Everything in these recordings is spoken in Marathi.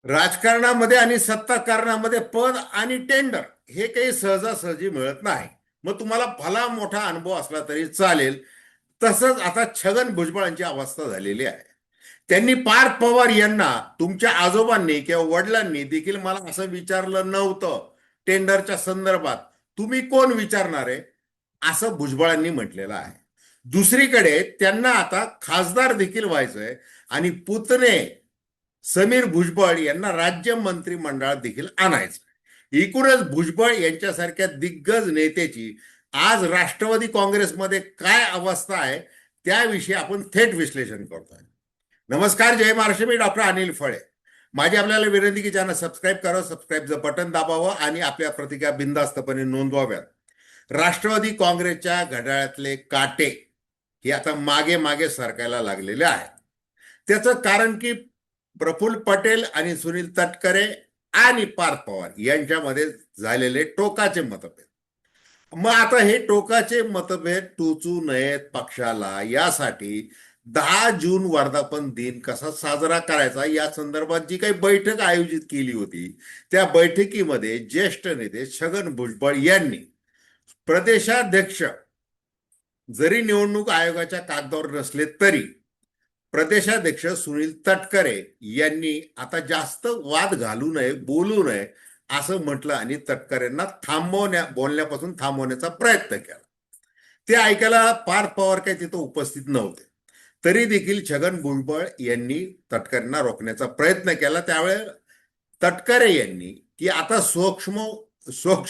राजकारणामध्ये आणि सत्ताकारणामध्ये पद आणि टेंडर हे काही सहजासहजी मिळत नाही. मग तुम्हाला भला मोठा अनुभव असला तरी चालेल. तसंच आता छगन भुजबळांची अवस्था झालेली आहे. त्यांनी पार्थ पवार यांना तुमच्या आजोबांनी किंवा वडिलांनी देखील मला असं विचारलं नव्हतं टेंडरच्या संदर्भात, तुम्ही कोण विचारणार आहे, असं भुजबळांनी म्हटलेलं आहे. दुसरीकडे त्यांना आता खासदार देखील व्हायचंय आणि पुतणे समीर भुजबळ यांना राज्य मंत्रिमंडळात देखील आणायचं. एकूणच भुजबळ यांच्यासारख्या दिग्गज नेत्याची आज राष्ट्रवादी काँग्रेसमध्ये काय अवस्था आहे त्याविषयी आपण थेट विश्लेषण करतोय. नमस्कार, जय महाराष्ट्र. मी डॉक्टर अनिल फळे. माझी आपल्याला विनंती की चॅनल सबस्क्राईब करा, सबस्क्राईबचं बटन दाबावं आणि आपल्या प्रतिक्रिया बिनधास्तपणे नोंदवाव्यात. राष्ट्रवादी काँग्रेसच्या घड्याळातले काटे हे आता मागे मागे सरकायला लागलेले आहेत. त्याचं कारण की प्रफुल्ल पटेल आणि सुनील तटकरे आणि पार्थ पवार यांच्यामध्ये झालेले टोकाचे मतभेद. मग आता हे टोकाचे मतभेद टोचू नयेत पक्षाला, यासाठी 10 जून वर्धापन दिन कसा साजरा करायचा या संदर्भात जी काही बैठक आयोजित केली होती, त्या बैठकीमध्ये ज्येष्ठ नेते छगन भुजबळ यांनी प्रदेशाध्यक्ष जरी निवडणूक आयोगाच्या कागदावर नसले तरी प्रदेशाध्यक्ष सुनील तटकरे यांनी आता जास्त वाद घालू नये, बोलू नये असं म्हटलं आणि तटकरेंना बोलण्यापासून थांबवण्याचा प्रयत्न केला. ते ऐकायला पार्थ पवार काही तिथं उपस्थित नव्हते. तरी देखील छगन भुजबळ यांनी तटकरेंना रोखण्याचा प्रयत्न केला. त्यावेळेस तटकरे यांनी की आता सोक्ष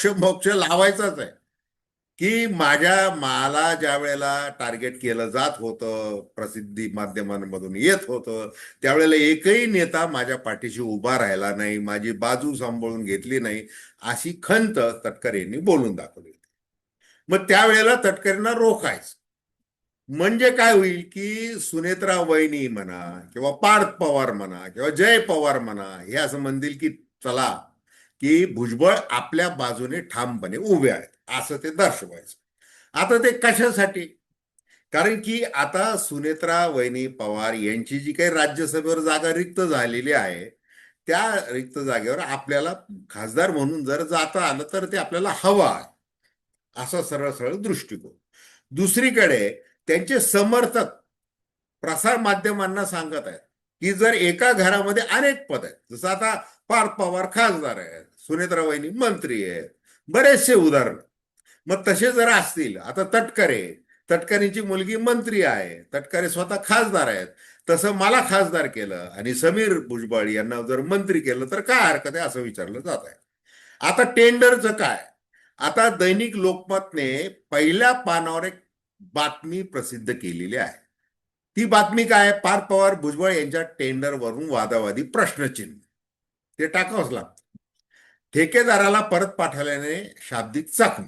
मोक्ष लावायचाच आहे, की मला ज्या वेळेला टार्गेट केलं जात होतं, प्रसिद्धी माध्यमांमधून येत होतं, त्यावेळेला एकही नेता माझ्या पाठीशी उभा राहिला नाही, माझी बाजू सांभाळून घेतली नाही, अशी खंत तटकरे यांनी बोलून दाखवली. मग त्यावेळेला तटकरेंना रोखायचं म्हणजे काय होईल की सुनेत्रा वहिनी म्हणा किंवा पार्थ पवार म्हणा किंवा जय पवार म्हणा हे असं म्हणतील की चला, की भुजबळ आपल्या बाजूने ठामपणे उभे आहेत असं ते दर्शवायचं. आता ते कशासाठी? कारण की आता सुनेत्रा वहिनी पवार यांची जी काही राज्यसभेवर जागा रिक्त झालेली आहे, त्या रिक्त जागेवर आपल्याला खासदार म्हणून जर जाता आलं तर ते आपल्याला हवं आहे, असा सरळ सरळ दृष्टिकोन. दुसरीकडे त्यांचे समर्थक प्रसार माध्यमांना सांगत आहेत की जर एका घरामध्ये अनेक पद आहेत, जसं आता पार्थ पवार खासदार आहेत, सुनेत्रा वहिनी मंत्री आहेत, बरेचसे उदाहरण. मग तसे जर असतील, आता तटकरेंची मुलगी मंत्री आहे, तटकरे स्वतः खासदार आहेत, तसं मला खासदार केलं आणि समीर भुजबळ यांना जर मंत्री केलं तर काय हरकत आहे असं विचारलं जात आहे. आता टेंडरचं काय? आता दैनिक लोकमतने पहिल्या पानावर एक बातमी प्रसिद्ध केलेली आहे. ती बातमी काय? पार्थ पवार भुजबळ यांच्या टेंडरवरून वादावादी प्रश्नचिन्ह. ते टाकावंच लागतं. ठेकेदाराला परत पाठवल्याने शाब्दिक चकमक.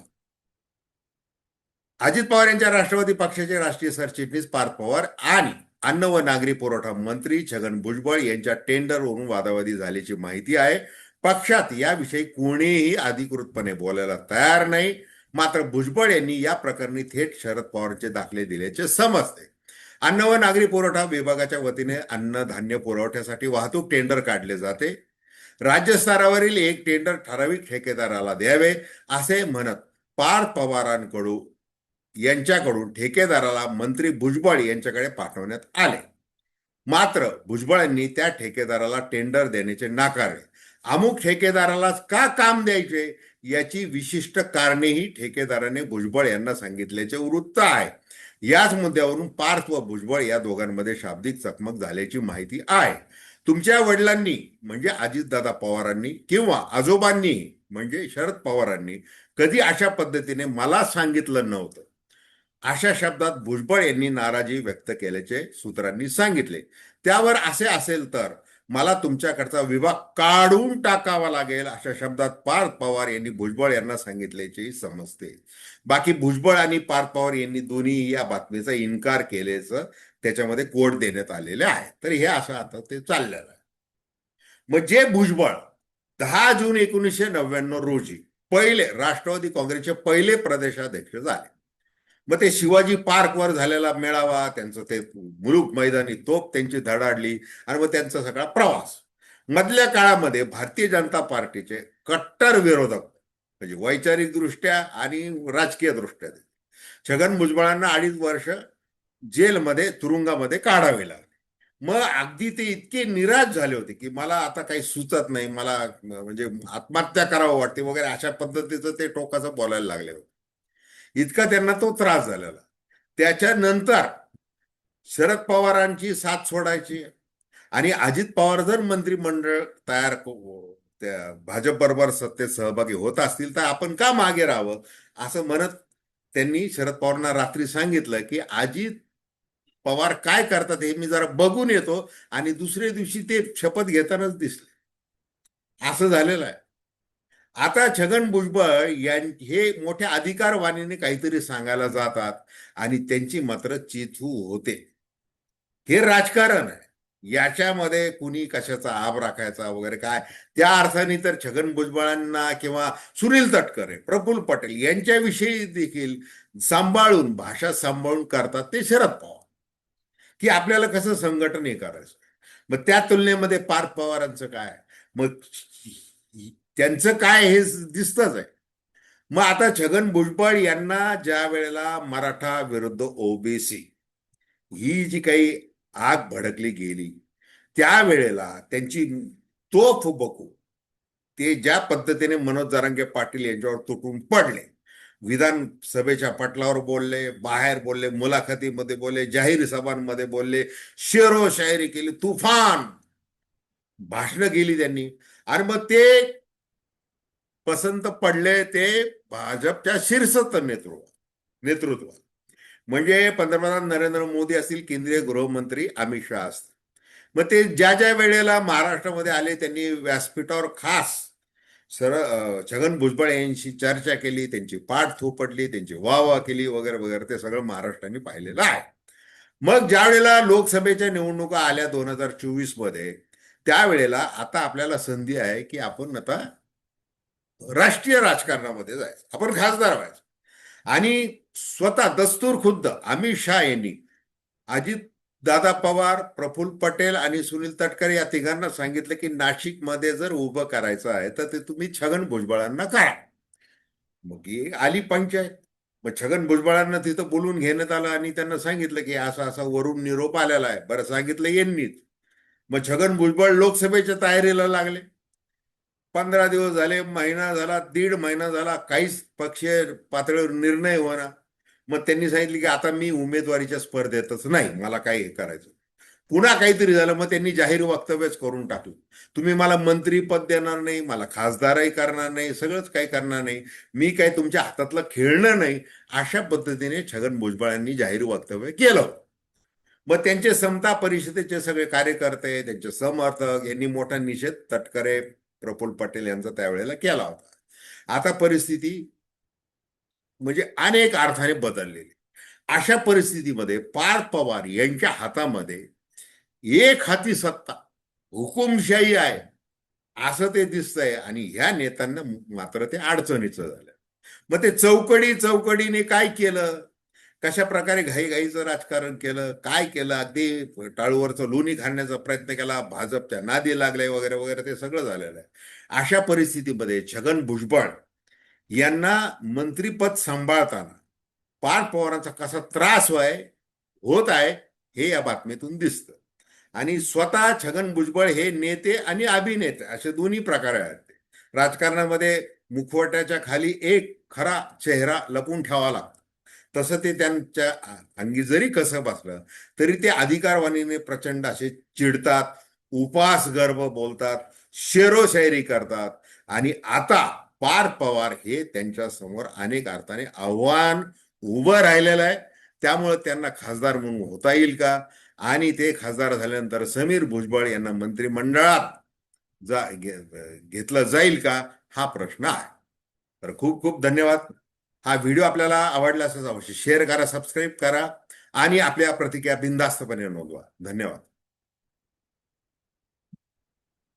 अजित पवार यांच्या राष्ट्रवादी पक्षाचे राष्ट्रीय सरचिटणीस पार्थ पवार आणि अन्न व नागरी पुरवठा मंत्री छगन भुजबळ यांच्या टेंडरवरून वादावादी झाल्याची माहिती आहे. पक्षात याविषयी कोणीही अधिकृतपणे बोलायला तयार नाही. मात्र भुजबळ यांनी या प्रकरणी थेट शरद पवारांचे दाखले दिल्याचे समजते. अन्न व नागरी पुरवठा विभागाच्या वतीने अन्नधान्य पुरवठ्यासाठी वाहतूक टेंडर काढले जाते. राज्यस्तरावरील एक टेंडर ठराविक ठेकेदाराला द्यावे असे म्हणत पार्थ यांच्याकडून ठेकेदाराला मंत्री भुजबळ यांच्याकडे पाठवण्यात आले. मात्र भुजबळांनी त्या ठेकेदाराला टेंडर देण्याचे नाकारले. अमुक ठेकेदारालाच का काम द्यायचे याची विशिष्ट कारणेही ठेकेदाराने भुजबळ यांना सांगितल्याचे वृत्त आहे. याच मुद्द्यावरून पार्थ व भुजबळ या दोघांमध्ये शाब्दिक चकमक झाल्याची माहिती आहे. तुमच्या वडिलांनी म्हणजे अजितदादा पवारांनी किंवा आजोबांनी म्हणजे शरद पवारांनी कधी अशा पद्धतीने मला सांगितलं नव्हतं, अशा शब्दात भुजबळ यांनी नाराजी व्यक्त केल्याचे सूत्रांनी सांगितले. त्यावर असे असेल तर मला तुमच्याकडचा विभाग काढून टाकावा लागेल अशा शब्दात पार्थ पवार यांनी भुजबळ यांना सांगितल्याचे समजते. बाकी भुजबळ आणि पार्थ पवार यांनी दोन्ही या बातमीचा इन्कार केल्याचं त्याच्यामध्ये कोड देण्यात आलेले आहे. तर हे असं आता ते चाललेलं आहे. मग जे भुजबळ 10 जून 1999 रोजी पहिले राष्ट्रवादी काँग्रेसचे पहिले प्रदेशाध्यक्ष झाले. मग ते शिवाजी पार्कवर झालेला मेळावा, त्यांचं ते मुलूक मैदानी तोप त्यांची धडाडली आणि मग त्यांचा सगळा प्रवास. मधल्या काळामध्ये भारतीय जनता पार्टीचे कट्टर विरोधक म्हणजे वैचारिक दृष्ट्या आणि राजकीय दृष्ट्या छगन भुजबळांना 2.5 वर्ष जेलमध्ये तुरुंगामध्ये काढावे लागले. मग अगदी ते इतके निराश झाले होते की मला आता काही सुचत नाही, मला म्हणजे आत्महत्या करावं वाटते वगैरे अशा पद्धतीचं ते टोकाचं बोलायला लागले होते. इतका त्यांना तो त्रास झालेला. त्याच्यानंतर शरद पवारांची साथ सोडायची आणि अजित पवार जर मंत्रिमंडळ तयार त्या भाजप बरोबर सत्तेत सहभागी होत असतील तर आपण का मागे राहावं असं म्हणत त्यांनी शरद पवारांना रात्री सांगितलं की अजित पवार काय करतात हे मी जरा बघून येतो, आणि दुसऱ्या दिवशी ते शपथ घेतानाच दिसले. असं झालेलं आहे. आता छगन भुजबळ हे मोठ्या अधिकारवाणीने काहीतरी सांगायला जातात आणि त्यांची मात्र चिथू होते. हे राजकारण आहे. याच्यामध्ये कुणी कशाचा आब राखायचा वगैरे काय, त्या अर्थाने तर छगन भुजबळांना किंवा सुनील तटकरे, प्रफुल्ल पटेल यांच्याविषयी देखील सांभाळून भाषा सांभाळून करतात ते शरद पवार, की आपल्याला कसं संघटन करायचं. मग त्या तुलनेमध्ये पार्थ पवारांचं काय, मग त्यांचं काय हे दिसतच आहे. मग आता छगन भुजबळ यांना ज्या वेळेला मराठा विरुद्ध ओबीसी ही जी काही आग भडकली गेली त्यावेळेला त्यांची तोफ बघू ते ज्या पद्धतीने मनोज जरांगे पाटील यांच्यावर तुटून पडले, विधानसभेच्या पटलावर बोलले, बाहेर बोलले, मुलाखतीमध्ये बोलले, जाहीर सभांमध्ये बोलले, शेरो शायरी केली, तुफान भाषणं केली त्यांनी. आणि मग ते पसंत पडले ते भाजपच्या शीर्षस्थ नेतृत्व म्हणजे पंतप्रधान नरेंद्र मोदी असतील, केंद्रीय गृहमंत्री अमित शहा असतील. मग ते ज्या ज्या वेळेला महाराष्ट्रामध्ये आले त्यांनी व्यासपीठावर खास छगन भुजबळ यांची चर्चा केली, त्यांची पाठ थोपटली, त्यांची वाह केली वगैरे वगैरे, ते सगळं महाराष्ट्राने पाहिलेलं आहे. मग ज्या वेळेला लोकसभेच्या निवडणुका आल्या 2024 मध्ये, त्यावेळेला आता आपल्याला संधी आहे की आपण आता राष्ट्रीय राजकारणामध्ये जायचं, आपण खासदार व्हायचं. आणि स्वतः दस्तूर खुद्द अमित शहा यांनी अजित दादा पवार, प्रफुल्ल पटेल आणि सुनील तटकरे या तिघांना सांगितलं की नाशिकमध्ये जर उभं करायचं आहे तर ते तुम्ही छगन भुजबळांना करा. मग आली पंचायत. मग छगन भुजबळांना तिथं बोलून घेण्यात आलं आणि त्यांना सांगितलं की असा असा वरून निरोप आलेला आहे. बरं, सांगितलं यांनीच. मग छगन भुजबळ लोकसभेच्या तयारीला लागले. 15 दिवस झाले, महिना झाला, 1.5 महिना झाला, काहीच पक्षीय पातळीवर निर्णय होणार. मग त्यांनी सांगितले की आता मी उमेदवारीच्या स्पर्धेतच नाही, मला काय करायचं. पुन्हा काहीतरी झालं, मग त्यांनी जाहीर वक्तव्यच करून टाकलं, तुम्ही मला मंत्रीपद देणार नाही, मला खासदारही करणार नाही, सगळंच काही करणार नाही, मी काय तुमच्या हातातलं खेळणं नाही, अशा पद्धतीने छगन भुजबळांनी जाहीर वक्तव्य केलं. मग त्यांचे समता परिषदेचे सगळे कार्यकर्ते, त्यांचे समर्थक यांनी मोठा निषेध तटकरे, प्रफुल्ल पटेल यांचा त्यावेळेला केला होता. आता परिस्थिती म्हणजे अनेक अर्थाने बदललेली. अशा परिस्थितीमध्ये पार्थ पवार यांच्या हातामध्ये एक हाती सत्ता, हुकुमशाही आहे असं ते दिसतंय, आणि ह्या नेत्यांना मात्र ते अडचणीचं झालं. मग ते चौकडीने काय केलं, कशा प्रकारे घाईघाईचं राजकारण केलं, काय केलं, अगदी टाळूवरचं लोणी घालण्याचा प्रयत्न केला, भाजपच्या नादी लागले वगैरे वगैरे, ते सगळं झालेलं आहे. अशा परिस्थितीमध्ये छगन भुजबळ यांना मंत्रीपद सांभाळताना पार्थ पवारांचा कसा त्रास होत आहे हे या बातमीतून दिसतं. आणि स्वतः छगन भुजबळ हे नेते आणि अभिनेते असे दोन्ही प्रकार आहेत. राजकारणामध्ये मुखवट्याच्या खाली एक खरा चेहरा लपून ठेवावा लागतो, तसं ते त्यांच्या अंगी जरी कसं बसलं तरी ते अधिकारवाणीने प्रचंड असे चिडतात, उपास गर्भ बोलतात, शेरोशायरी करतात. आणि आता पार्थ पवार हे त्यांच्या समोर अनेक अर्थाने आव्हान उभं राहिलेलं आहे. त्यामुळे त्यांना खासदार म्हणून होता येईल का, आणि ते खासदार झाल्यानंतर समीर भुजबळ यांना मंत्रिमंडळात घेतलं जाईल का, हा प्रश्न आहे. तर खूप खूप धन्यवाद. हा व्हिडिओ आपल्याला आवडला असेल अवश्य शेअर करा, सबस्क्राईब करा आणि आपल्या प्रतिक्रिया बिनधास्तपणे नोंदवा. धन्यवाद.